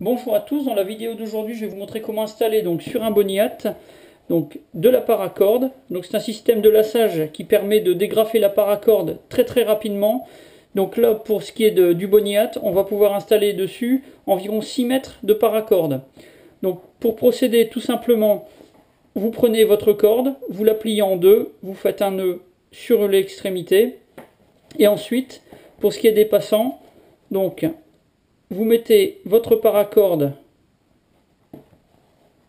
Bonjour à tous, dans la vidéo d'aujourd'hui je vais vous montrer comment installer donc sur un Boniat donc de la paracorde. Donc c'est un système de lassage qui permet de dégrafer la paracorde très rapidement. Donc là pour ce qui est du Boniat, on va pouvoir installer dessus environ 6 mètres de paracorde. Donc pour procéder tout simplement, vous prenez votre corde, vous la pliez en deux, vous faites un nœud sur l'extrémité et ensuite pour ce qui est des passants, donc vous mettez votre paracorde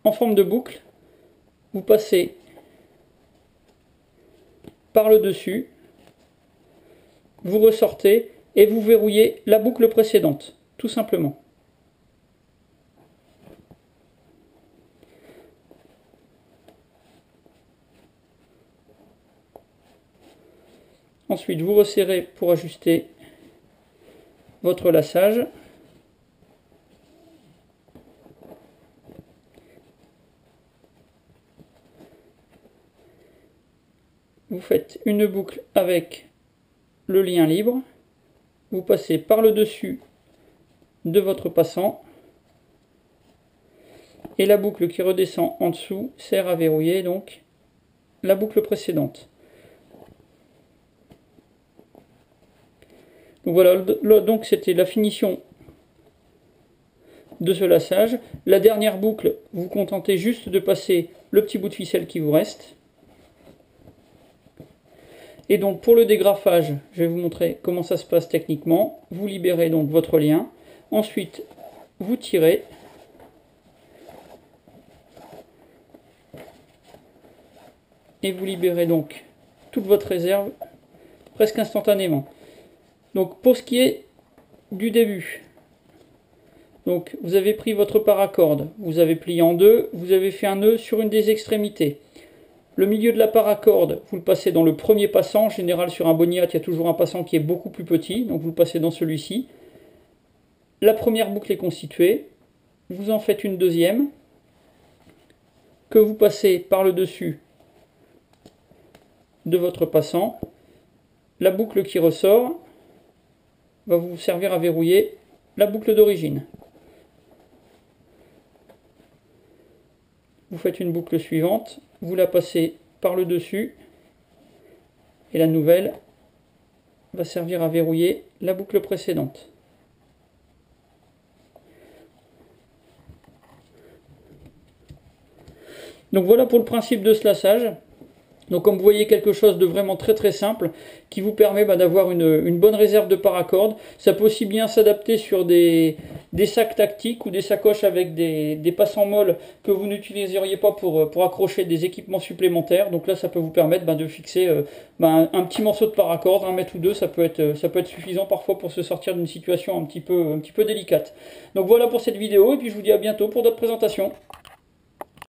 en forme de boucle, vous passez par le dessus, vous ressortez et vous verrouillez la boucle précédente, tout simplement. Ensuite, vous resserrez pour ajuster votre lassage. Vous faites une boucle avec le lien libre, vous passez par le dessus de votre passant et la boucle qui redescend en dessous sert à verrouiller donc la boucle précédente. Donc voilà, donc c'était la finition de ce lassage. La dernière boucle, vous vous contentez juste de passer le petit bout de ficelle qui vous reste. Et donc pour le dégrafage, je vais vous montrer comment ça se passe techniquement. Vous libérez donc votre lien. Ensuite, vous tirez. Et vous libérez donc toute votre réserve presque instantanément. Donc pour ce qui est du début, donc vous avez pris votre paracorde, vous avez plié en deux, vous avez fait un nœud sur une des extrémités. Le milieu de la paracorde, vous le passez dans le premier passant. En général, sur un Boniat, il y a toujours un passant qui est beaucoup plus petit, donc vous le passez dans celui-ci. La première boucle est constituée, vous en faites une deuxième, que vous passez par le dessus de votre passant. La boucle qui ressort va vous servir à verrouiller la boucle d'origine. Vous faites une boucle suivante, vous la passez par le dessus et la nouvelle va servir à verrouiller la boucle précédente. Donc voilà pour le principe de ce lassage. Donc comme vous voyez, quelque chose de vraiment très simple qui vous permet d'avoir une bonne réserve de paracorde. Ça peut aussi bien s'adapter sur des sacs tactiques ou des sacoches avec des passants molles que vous n'utiliseriez pas pour accrocher des équipements supplémentaires. Donc là ça peut vous permettre de fixer un petit morceau de paracorde, 1 mètre ou 2, ça peut être suffisant parfois pour se sortir d'une situation un petit peu délicate. Donc voilà pour cette vidéo et puis je vous dis à bientôt pour d'autres présentations.